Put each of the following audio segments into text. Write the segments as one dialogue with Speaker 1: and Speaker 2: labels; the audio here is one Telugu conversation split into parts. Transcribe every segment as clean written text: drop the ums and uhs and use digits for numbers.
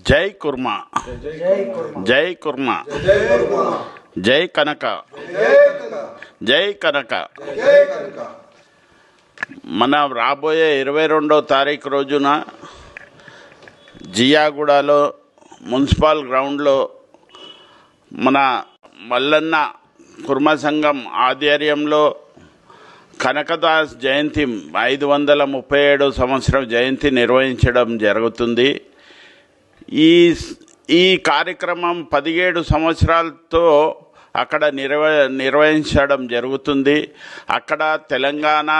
Speaker 1: జై కుర్మా, జై కుర్మా, జై కనక, జై కనక. మన రాబోయే 22వ తారీఖు రోజున జియాగూడలో మున్సిపల్ గ్రౌండ్లో మన మల్లన్న కుర్మ సంఘం ఆధ్వర్యంలో కనకదాస్ జయంతి 537 సంవత్సరం జయంతి నిర్వహించడం జరుగుతుంది. ఈ కార్యక్రమం 17 సంవత్సరాలతో అక్కడ నిర్వహించడం జరుగుతుంది. అక్కడ తెలంగాణ,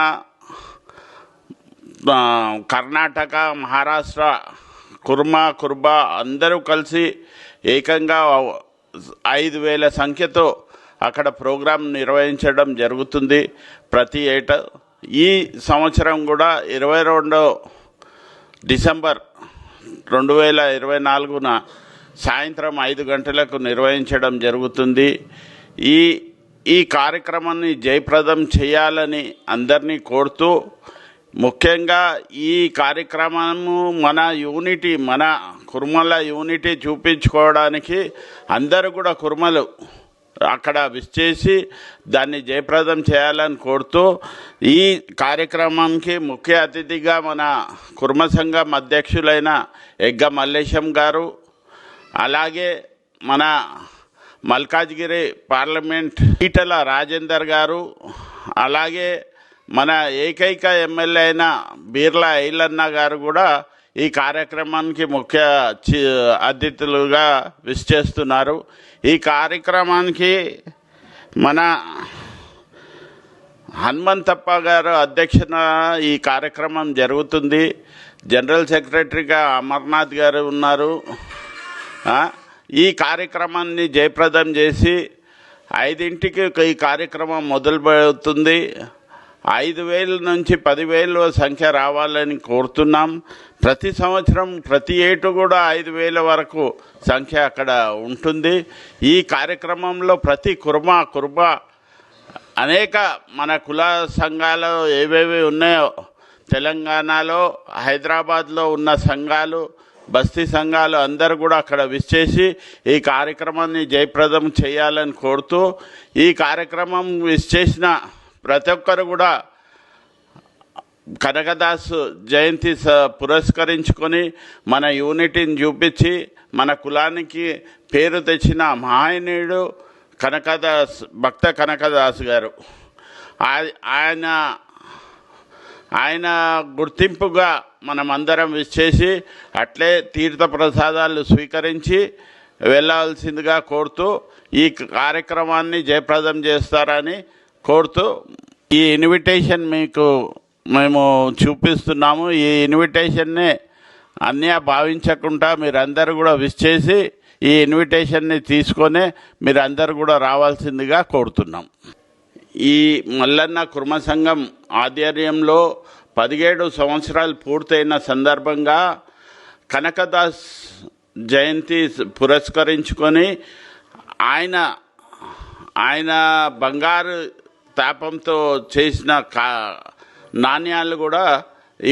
Speaker 1: కర్ణాటక, మహారాష్ట్ర కుర్బా అందరూ కలిసి ఏకంగా 5,000 సంఖ్యతో అక్కడ ప్రోగ్రాం నిర్వహించడం జరుగుతుంది ప్రతి ఏటా. ఈ సంవత్సరం కూడా 22 డిసెంబర్ 2024న సాయంత్రం 5 గంటలకు నిర్వహించడం జరుగుతుంది. ఈ కార్యక్రమాన్ని జయప్రదం చేయాలని అందరినీ కోరుతూ, ముఖ్యంగా ఈ కార్యక్రమము మన యూనిటీ, మన కుర్మల యూనిటీ చూపించుకోవడానికి అందరూ కూడా కుర్మలు అక్కడ విచ్చేసి దాన్ని జయప్రదం చేయాలని కోరుతూ, ఈ కార్యక్రమానికి ముఖ్య అతిథిగా మన కుర్మ సంఘం అధ్యక్షులైన ఎగ్గ మల్లేశం గారు, అలాగే మన మల్కాజ్గిరి పార్లమెంట్ ఈటల రాజేందర్ గారు, అలాగే మన ఏకైక ఎమ్మెల్యే అయిన బీర్లా ఐలన్న గారు కూడా ఈ కార్యక్రమానికి ముఖ్య అతిథులుగా విచ్చేస్తున్నారు. ఈ కార్యక్రమానికి మన హనుమంతప్ప గారు అధ్యక్షన ఈ కార్యక్రమం జరుగుతుంది. జనరల్ సెక్రటరీగా అమర్నాథ్ గారు ఉన్నారు. ఈ కార్యక్రమాన్ని జయప్రదం చేసి 5ంటికి ఈ కార్యక్రమం మొదలుపెడుతుంది. 5,000 నుంచి 10,000 సంఖ్య రావాలని కోరుతున్నాం. ప్రతి సంవత్సరం ప్రతి ఏటు కూడా 5,000 వరకు సంఖ్య అక్కడ ఉంటుంది. ఈ కార్యక్రమంలో ప్రతి కుర్బా అనేక మన కుల సంఘాలు ఏవేవి ఉన్నాయో, తెలంగాణలో, హైదరాబాద్లో ఉన్న సంఘాలు, బస్తీ సంఘాలు అందరూ కూడా అక్కడ విచ్చేసి ఈ కార్యక్రమాన్ని జయప్రదం చేయాలని కోరుతూ, ఈ కార్యక్రమం విచ్చేసిన ప్రతి ఒక్కరు కూడా కనకదాస్ జయంతి పురస్కరించుకొని మన యూనిటీని చూపించి మన కులానికి పేరు తెచ్చిన మహనీయుడు కనకదాస్, భక్త కనకదాస్ గారు. ఆయన గుర్తింపుగా మనమందరం విచ్చేసి అట్లే తీర్థ ప్రసాదాలు స్వీకరించి వెళ్ళాల్సిందిగా కోరుతూ, ఈ కార్యక్రమాన్ని జయప్రదం చేస్తారని కోరుతూ, ఈ ఇన్విటేషన్ మేము చూపిస్తున్నాము. ఈ ఇన్విటేషన్ని అన్య భావించకుండా మీరందరూ కూడా విష్ చేసి ఈ ఇన్విటేషన్ని తీసుకొని మీరందరూ కూడా రావాల్సిందిగా కోరుతున్నాం. ఈ మల్లన్న కుర్మ సంఘం ఆధ్వర్యంలో 17 సంవత్సరాలు పూర్తయిన సందర్భంగా కనకదాస్ జయంతి పురస్కరించుకొని ఆయన బంగారు తాపంతో చేసిన నాణ్యాలు కూడా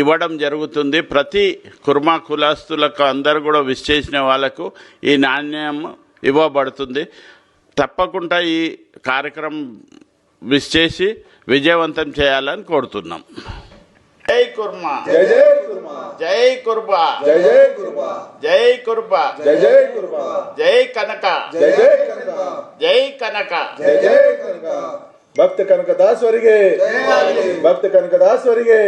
Speaker 1: ఇవ్వడం జరుగుతుంది. ప్రతి కుర్మా కులస్తులకు అందరూ కూడా విష్ చేసిన వాళ్ళకు ఈ నాణ్యం ఇవ్వబడుతుంది. తప్పకుండా ఈ కార్యక్రమం విష్ చేసి విజయవంతం చేయాలని కోరుతున్నాం. జై కుర్మా, జై కుర్మా, జై కుర్బా, జై కుర్బా, జై కనక, జై కనక, జై కనక.
Speaker 2: ಭಕ್ತ ಕನಕದಾಸವರಿಗೆ, ಭಕ್ತ ಕನಕದಾಸವರಿಗೆ.